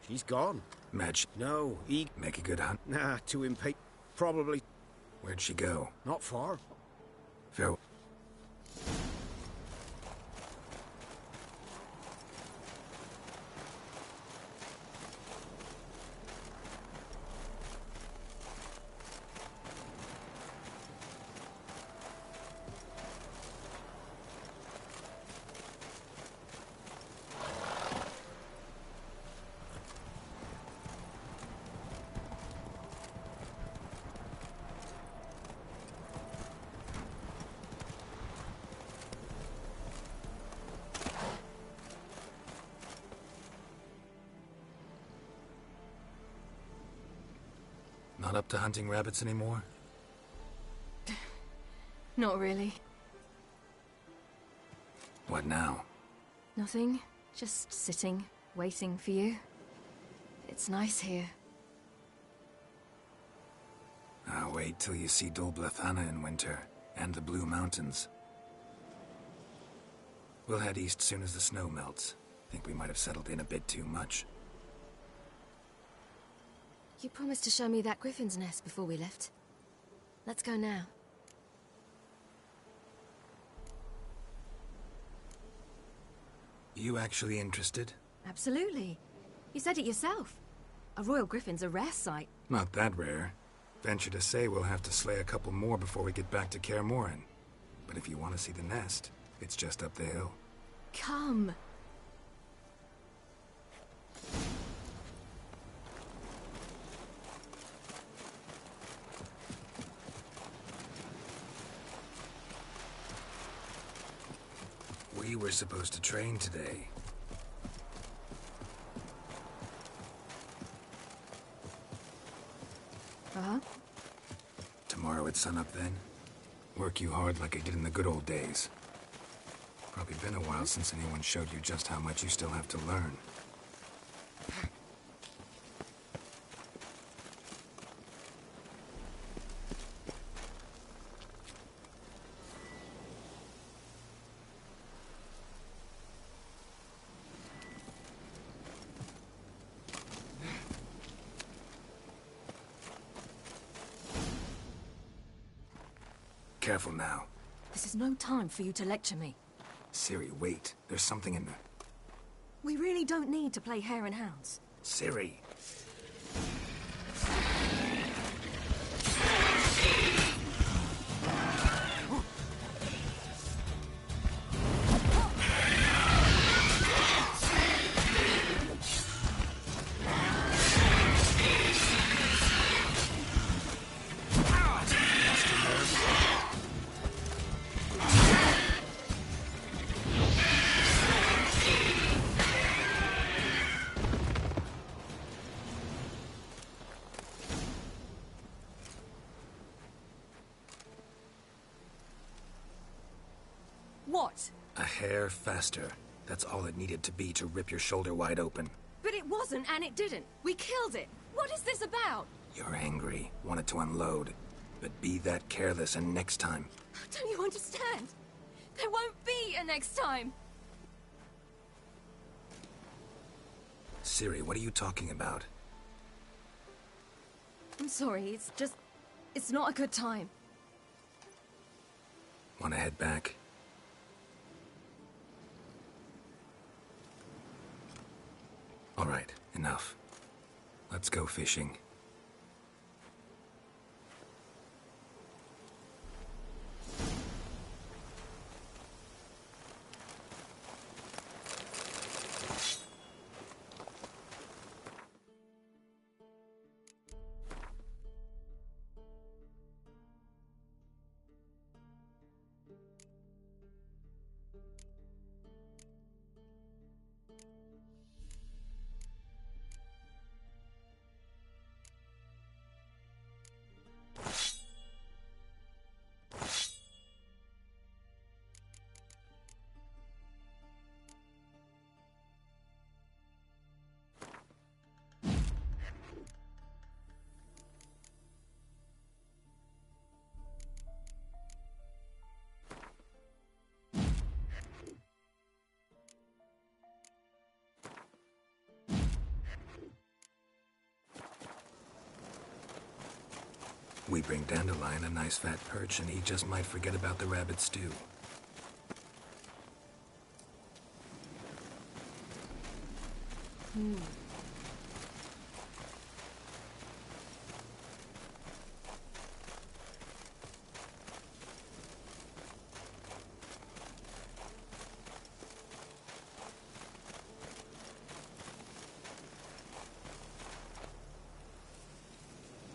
He's gone. Madge. No, he... Make a good hunt? Nah, too impatient. Probably Where'd she go? not far. Farewell. Not up to hunting rabbits anymore? Not really. What now? Nothing. Just sitting, waiting for you. It's nice here. I'll wait till you see Dol Blathanna in winter, and the Blue Mountains. We'll head east soon as the snow melts. Think we might have settled in a bit too much. You promised to show me that griffin's nest before we left. Let's go now. You actually interested? Absolutely. You said it yourself. A royal griffin's a rare sight. Not that rare. Venture to say we'll have to slay a couple more before we get back to Kaer Morhen. But if you want to see the nest, it's just up the hill. Come. We were supposed to train today. Uh-huh. Tomorrow at sunup then? Work you hard like I did in the good old days. Probably been a while since anyone showed you just how much you still have to learn. Careful now. This is no time for you to lecture me. Ciri, wait. There's something in the... We really don't need to play hare and hounds. Ciri! What? A hair faster. That's all it needed to be to rip your shoulder wide open. But it wasn't, and it didn't. We killed it. What is this about? You're angry, wanted to unload. But be that careless and next time. Don't you understand? There won't be a next time. Ciri, what are you talking about? I'm sorry, it's not a good time. Wanna head back? All right, enough. Let's go fishing. We bring Dandelion a nice fat perch, and he just might forget about the rabbit stew.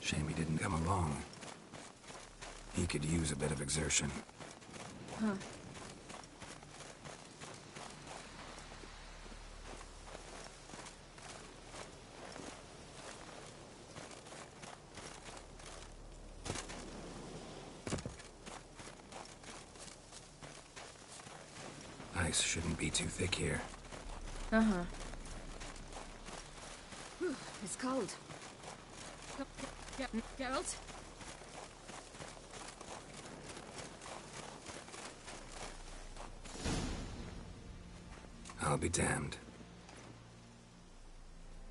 Shame he didn't come along. He could use a bit of exertion. Huh. Ice shouldn't be too thick here. Uh-huh. Whew, it's cold. Geralt? I'll be damned.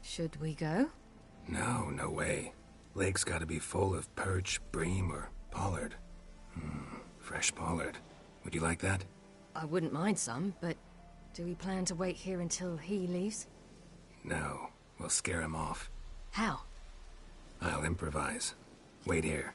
Should we go? No, no way. Lake's gotta be full of perch, bream, or pollard. Fresh pollard. Would you like that? I wouldn't mind some, but do we plan to wait here until he leaves? No. We'll scare him off. How? I'll improvise. Wait here.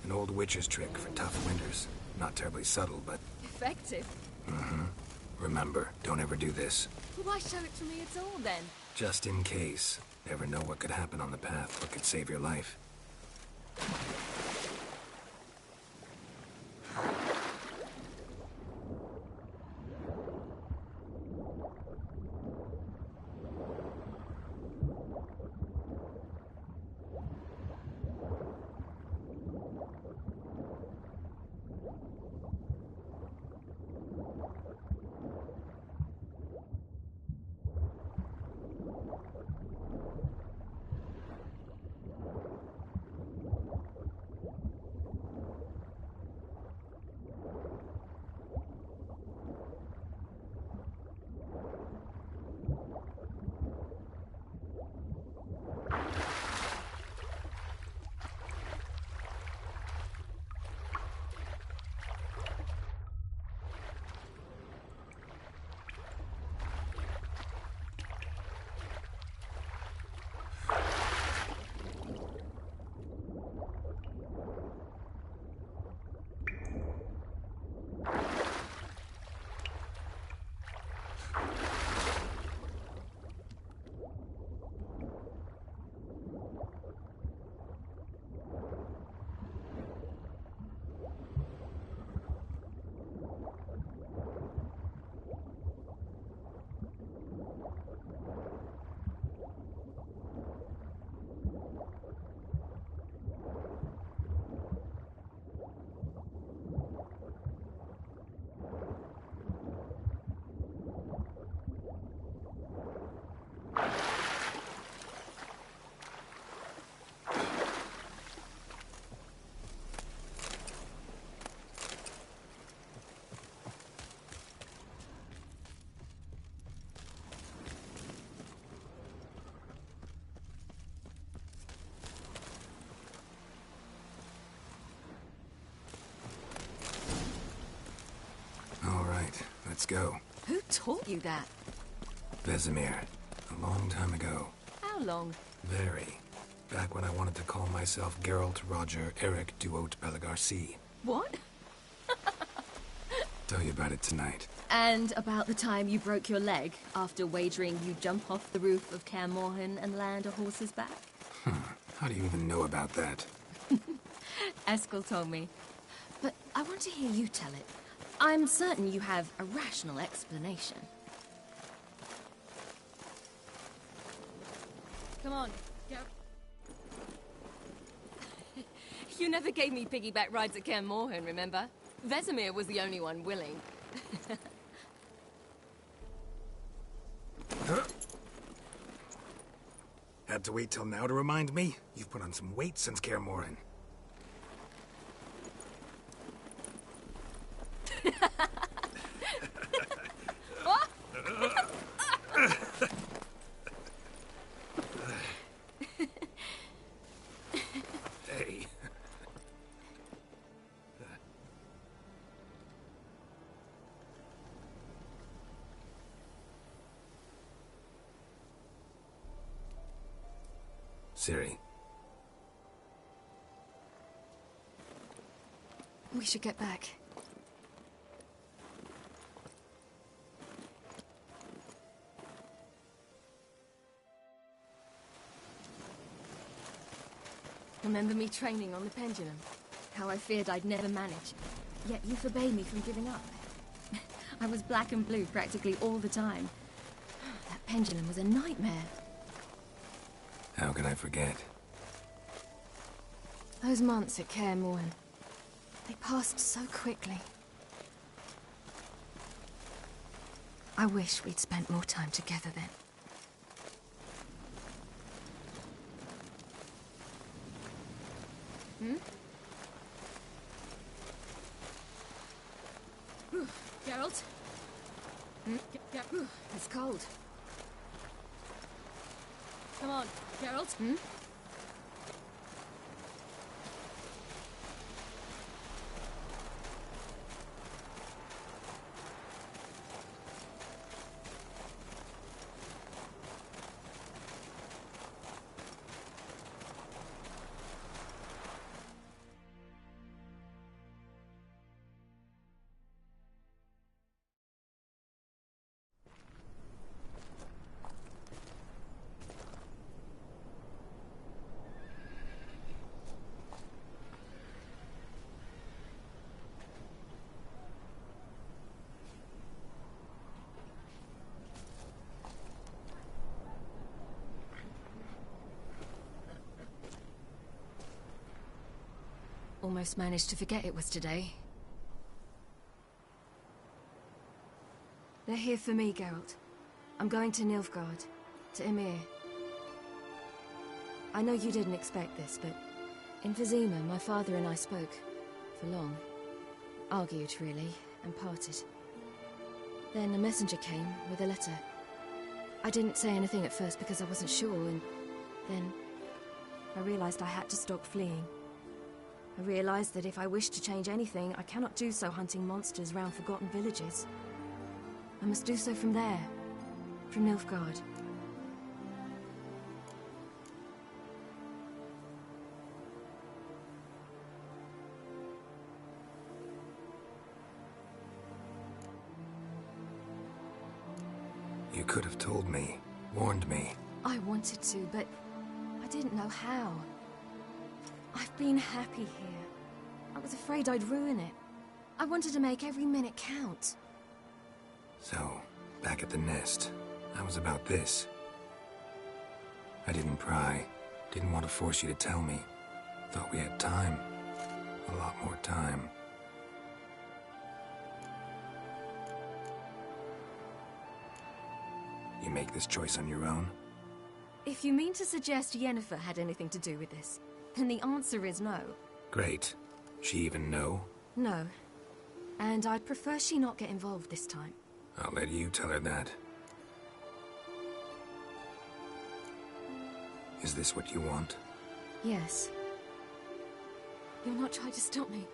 An old witcher's trick for tough winters. Not terribly subtle, but... Effective? Remember, don't ever do this. Why show it to me at all, then? Just in case. Never know what could happen on the path, what could save your life. Let's go. Who taught you that? Vesemir. A long time ago. How long? Very. Back when I wanted to call myself Geralt Roger Eric Duot Belagarcy. What? Tell you about it tonight. And about the time you broke your leg after wagering you jump off the roof of Kaer Morhen and land a horse's back? How do you even know about that? Eskel told me. But I want to hear you tell it. I'm certain you have a rational explanation. Come on, go. You never gave me piggyback rides at Kaer Morhen, remember? Vesemir was the only one willing. Had to wait till now to remind me? You've put on some weight since Kaer Morhen. Hey. Ciri. We should get back. Remember me training on the pendulum? How I feared I'd never manage. Yet you forbade me from giving up. I was black and blue practically all the time. That pendulum was a nightmare. How can I forget? Those months at Kaer Morhen, they passed so quickly. I wish we'd spent more time together then. Geralt? It's cold. Come on, Geralt. Almost managed to forget it was today. They're here for me, Geralt. I'm going to Nilfgaard, to Emir. I know you didn't expect this, but in Vizima, my father and I spoke. For long. Argued, really, and parted. Then a messenger came with a letter. I didn't say anything at first because I wasn't sure, and then I realized I had to stop fleeing. I realized that if I wish to change anything, I cannot do so hunting monsters round forgotten villages. I must do so from there, from Nilfgaard. You could have told me, warned me. I wanted to, but I didn't know how. I've been happy here. I was afraid I'd ruin it. I wanted to make every minute count. So, back at the nest, I was about this. I didn't pry. Didn't want to force you to tell me. Thought we had time. A lot more time. You make this choice on your own? If you mean to suggest Yennefer had anything to do with this, then the answer is no. Great. She even know? No. And I'd prefer she not get involved this time. I'll let you tell her that. Is this what you want? Yes. You'll not try to stop me.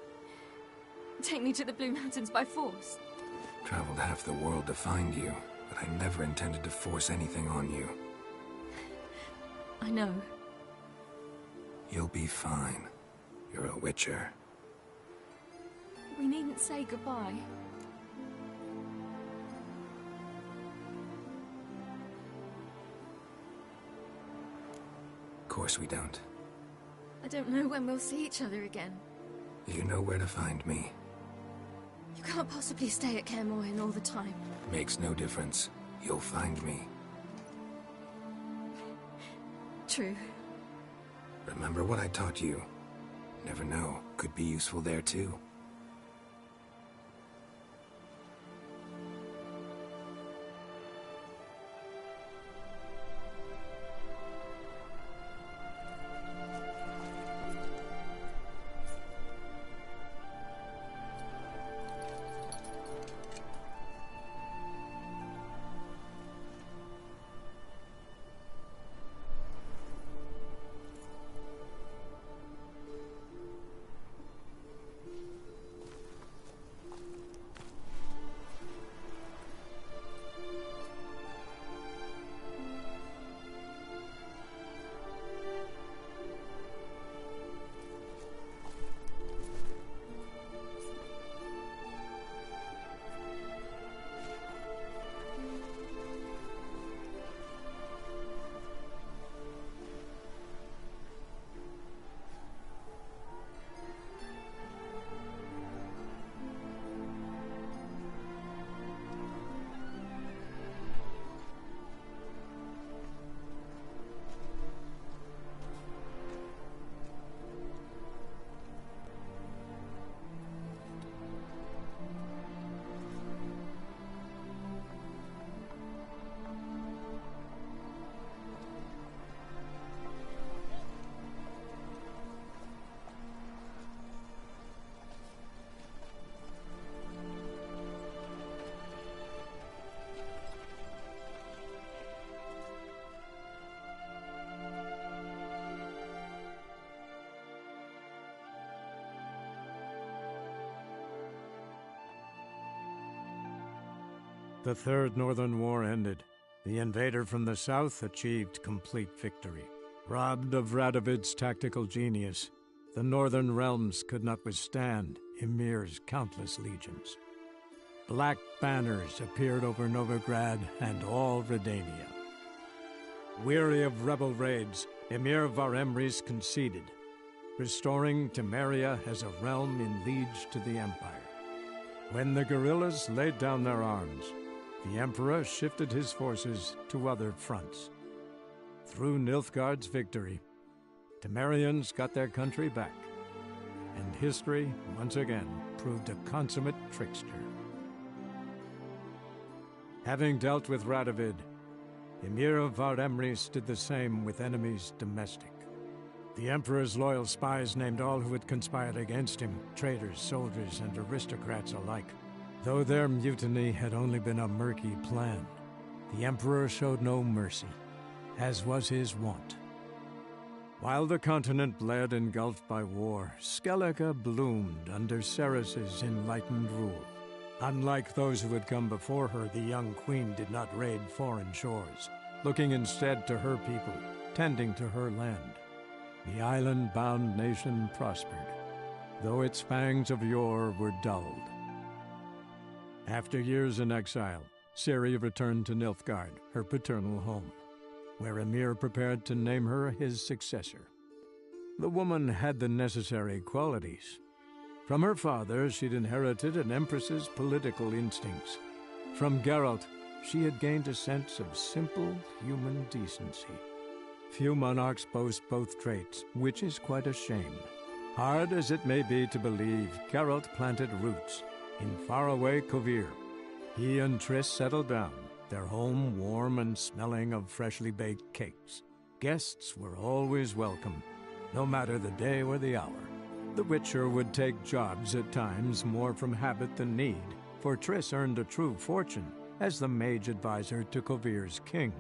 Take me to the Blue Mountains by force. Traveled half the world to find you, but I never intended to force anything on you. I know. You'll be fine. You're a Witcher. We needn't say goodbye. Of course we don't. I don't know when we'll see each other again. You know where to find me. You can't possibly stay at Kaer Morhen all the time. Makes no difference. You'll find me. True. Remember what I taught you. Never know. Could be useful there too. The Third Northern War ended. The invader from the south achieved complete victory. Robbed of Radovid's tactical genius, the northern realms could not withstand Ymir's countless legions. Black banners appeared over Novigrad and all Redania. Weary of rebel raids, Ymir Varemris conceded, restoring Temeria as a realm in liege to the Empire. When the guerrillas laid down their arms, the Emperor shifted his forces to other fronts. Through Nilfgaard's victory, Temerians got their country back, and history once again proved a consummate trickster. Having dealt with Radovid, Ymir of Varemris did the same with enemies domestic. The Emperor's loyal spies named all who had conspired against him, traitors, soldiers, and aristocrats alike. Though their mutiny had only been a murky plan, the Emperor showed no mercy, as was his wont. While the continent bled engulfed by war, Skellige bloomed under Ceres's enlightened rule. Unlike those who had come before her, the young queen did not raid foreign shores, looking instead to her people, tending to her land. The island-bound nation prospered, though its fangs of yore were dulled. After years in exile, Ciri returned to Nilfgaard, her paternal home, where Ymir prepared to name her his successor. The woman had the necessary qualities. From her father, she'd inherited an empress's political instincts. From Geralt, she had gained a sense of simple human decency. Few monarchs boast both traits, which is quite a shame. Hard as it may be to believe, Geralt planted roots in faraway Kovir. He and Triss settled down, their home warm and smelling of freshly baked cakes. Guests were always welcome, no matter the day or the hour. The Witcher would take jobs at times more from habit than need, for Triss earned a true fortune as the mage advisor to Kovir's king.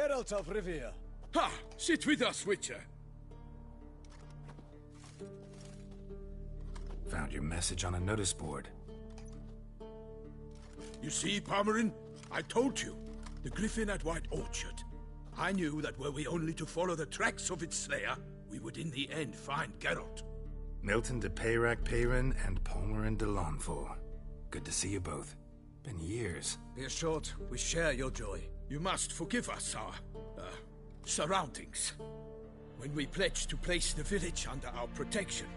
Geralt of Rivia. Ha! Sit with us, Witcher. Found your message on a notice board. You see, Palmerin? I told you. The Griffin at White Orchard. I knew that were we only to follow the tracks of its slayer, we would in the end find Geralt. Milton de Peyrac Peyrin and Palmerin de Launfal. Good to see you both. Been years. Be assured, we share your joy. You must forgive us our, surroundings. When we pledged to place the village under our protection,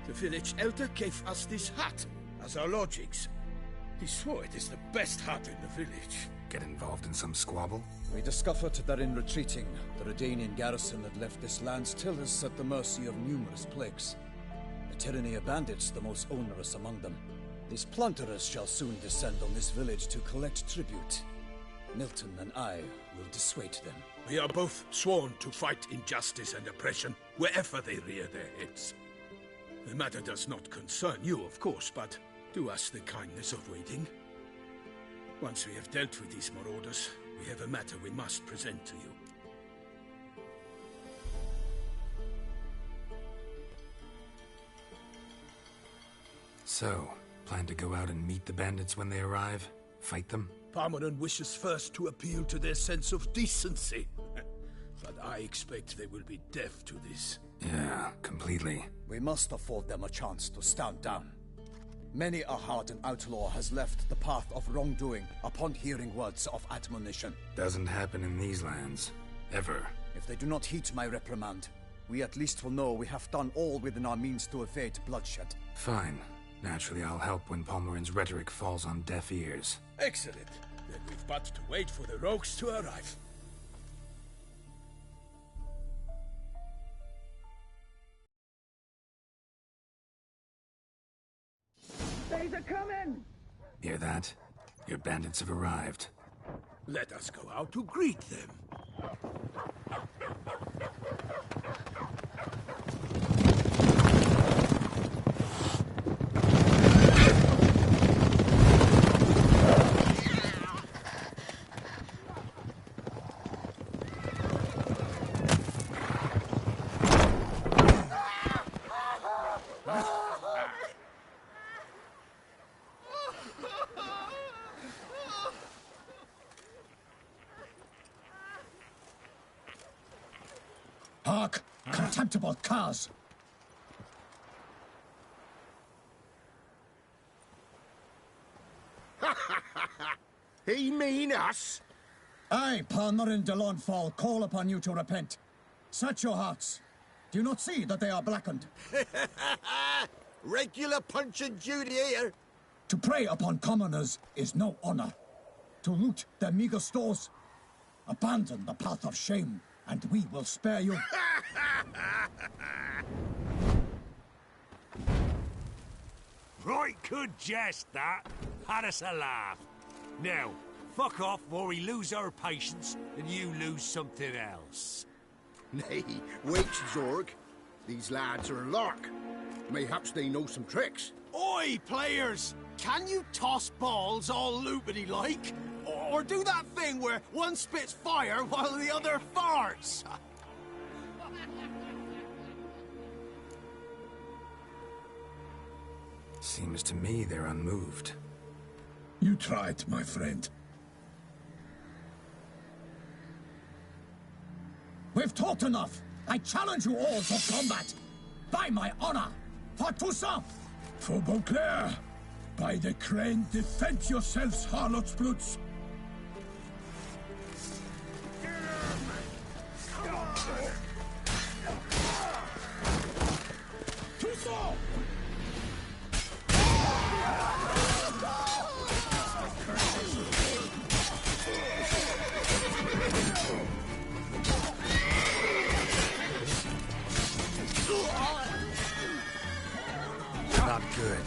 the village elder gave us this hut as our lodgings. He swore it is the best hut in the village. Get involved in some squabble? We discovered that in retreating, the Redanian garrison had left this land still is at the mercy of numerous plagues. The tyranny of bandits the most onerous among them. These plunderers shall soon descend on this village to collect tribute. Milton and I will dissuade them. We are both sworn to fight injustice and oppression wherever they rear their heads. The matter does not concern you, of course, but do us the kindness of waiting. Once we have dealt with these marauders, we have a matter we must present to you. So, plan to go out and meet the bandits when they arrive? Fight them? Palmerin wishes first to appeal to their sense of decency. But I expect they will be deaf to this. Yeah, completely. We must afford them a chance to stand down. Many a hardened outlaw has left the path of wrongdoing upon hearing words of admonition. Doesn't happen in these lands. Ever. If they do not heed my reprimand, we at least will know we have done all within our means to evade bloodshed. Fine. Naturally, I'll help when Palmerin's rhetoric falls on deaf ears. Excellent. Then we've but to wait for the rogues to arrive. They's a coming! Hear that? Your bandits have arrived. Let us go out to greet them. Hark! Contemptible curs! He mean us? I, Palmerin de Launfal, call upon you to repent. Search your hearts. Do you not see that they are blackened? Regular Punch and Judy here. To prey upon commoners is no honor. To loot their meager stores, abandon the path of shame, and we will spare you. Right good jest, that. Had us a laugh. Now, fuck off or we lose our patience and you lose something else. Nay, wait, Zorg. These lads are lark. Mayhaps they know some tricks. Oi, players! Can you toss balls all loopity-like? Or do that thing where one spits fire while the other farts? Seems to me they're unmoved. You tried, my friend. We've talked enough. I challenge you all to combat. By my honor. For Toussaint. For Beauclair. By the crane, defend yourselves, harlots' bloods. Toussaint! Not good.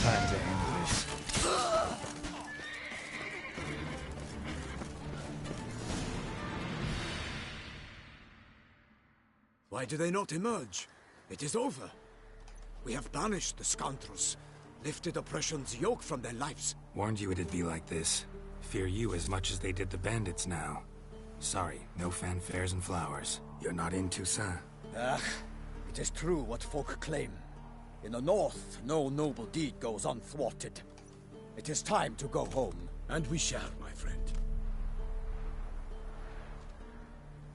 Time to end this. Why do they not emerge? It is over. We have banished the scoundrels, lifted oppression's yoke from their lives. Warned you it'd be like this. Fear you as much as they did the bandits now. Sorry, no fanfares and flowers. You're not in Toussaint. Ah, it is true what folk claim. In the north, no noble deed goes unthwarted. It is time to go home. And we shall, my friend.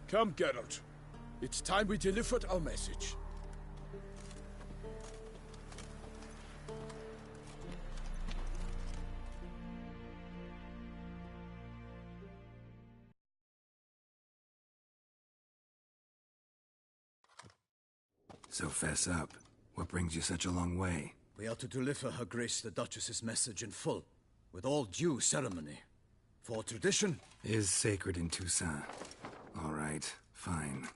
Come, Geralt. It's time we delivered our message. So fess up. What brings you such a long way? We are to deliver Her Grace the Duchess's message in full, with all due ceremony. For tradition is sacred in Toussaint. All right, fine.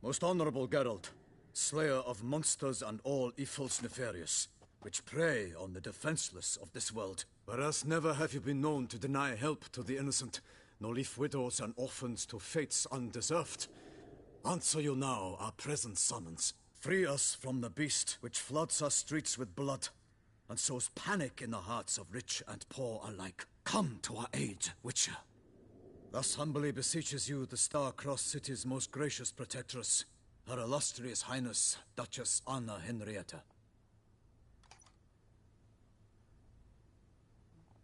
Most honorable Geralt, slayer of monsters and all evils nefarious, which prey on the defenseless of this world. Whereas never have you been known to deny help to the innocent, nor leave widows and orphans to fates undeserved. Answer you now our present summons. Free us from the beast which floods our streets with blood, and sows panic in the hearts of rich and poor alike. Come to our aid, Witcher. Thus humbly beseeches you the Star-Crossed City's most gracious protectress, Her Illustrious Highness, Duchess Anna Henrietta.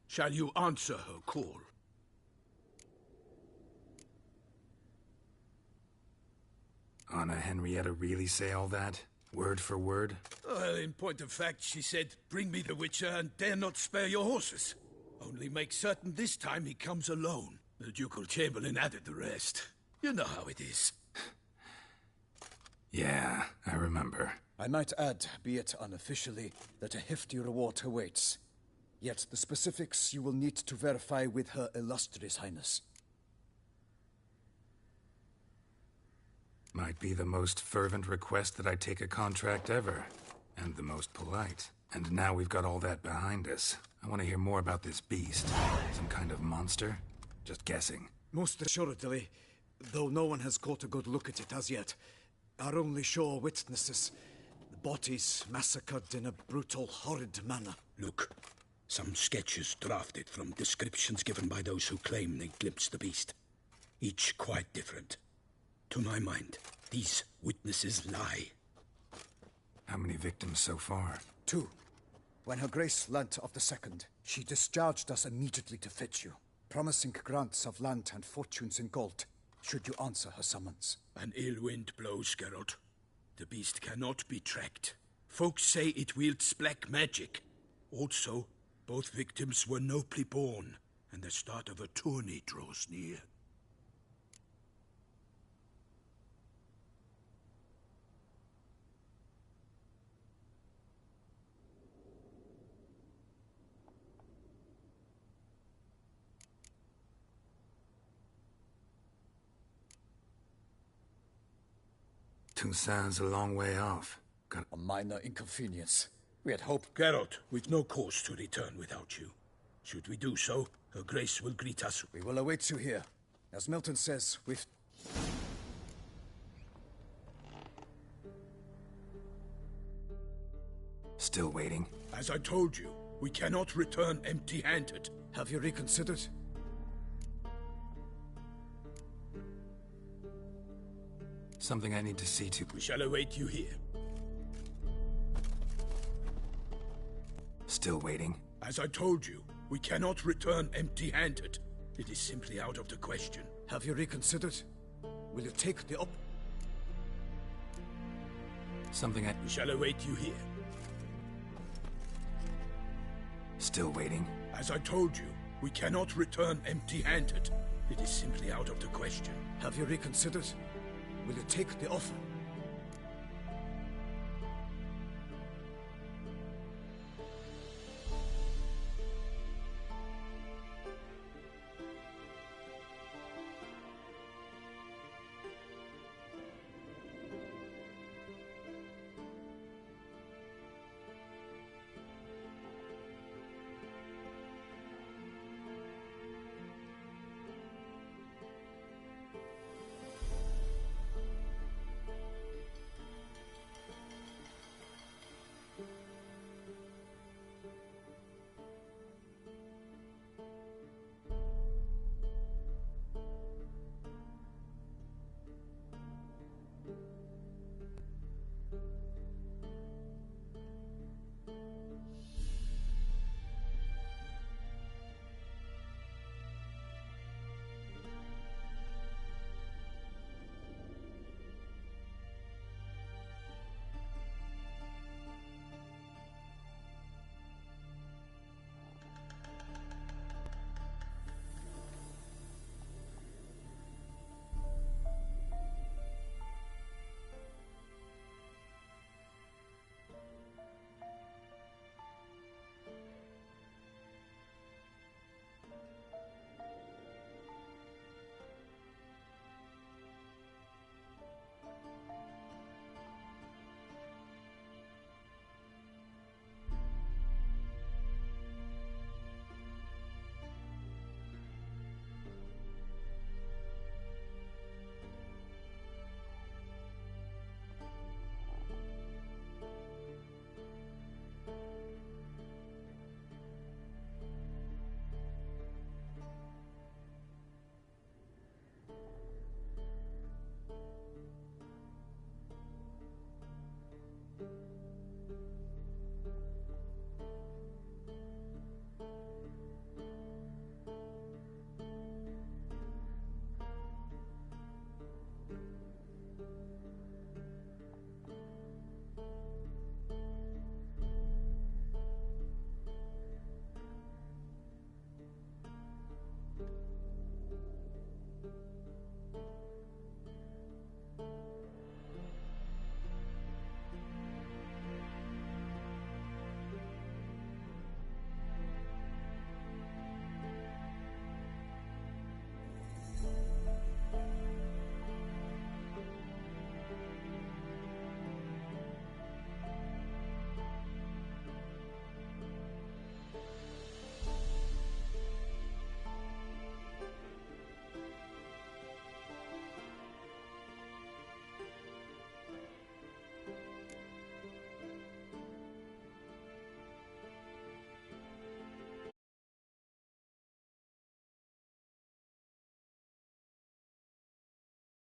Shall you answer her call? Anna Henrietta really say all that? Word for word? Well, in point of fact, she said, "Bring me the Witcher and dare not spare your horses. Only make certain this time he comes alone." The Ducal Chamberlain added the rest. You know how it is. Yeah, I remember. I might add, be it unofficially, that a hefty reward awaits. Yet the specifics you will need to verify with Her Illustrious Highness. Might be the most fervent request that I take a contract ever. And the most polite. And now we've got all that behind us. I want to hear more about this beast. Some kind of monster? Just guessing. Most assuredly, though no one has caught a good look at it as yet. Our only sure witnesses. The bodies massacred in a brutal, horrid manner. Look, some sketches drafted from descriptions given by those who claim they glimpsed the beast. Each quite different. To my mind, these witnesses lie. How many victims so far? 2. When Her Grace learnt of the second, she discharged us immediately to fetch you, promising grants of land and fortunes in gold, should you answer her summons. An ill wind blows, Geralt. The beast cannot be tracked. Folks say it wields black magic. Also, both victims were nobly born, and the start of a tourney draws near. Toussaint's a long way off. Got A minor inconvenience. We had hoped... Geralt, we've no cause to return without you. Should we do so, Her Grace will greet us. We will await you here. As Milton says, we've... Still waiting? As I told you, we cannot return empty-handed. Have you reconsidered? Something I need to see to. We shall await you here. Still waiting? As I told you, we cannot return empty-handed. It is simply out of the question. Have you reconsidered? Will you take the op... Something I. We shall await you here. Still waiting? As I told you, we cannot return empty-handed. It is simply out of the question. Have you reconsidered? Will you take the offer?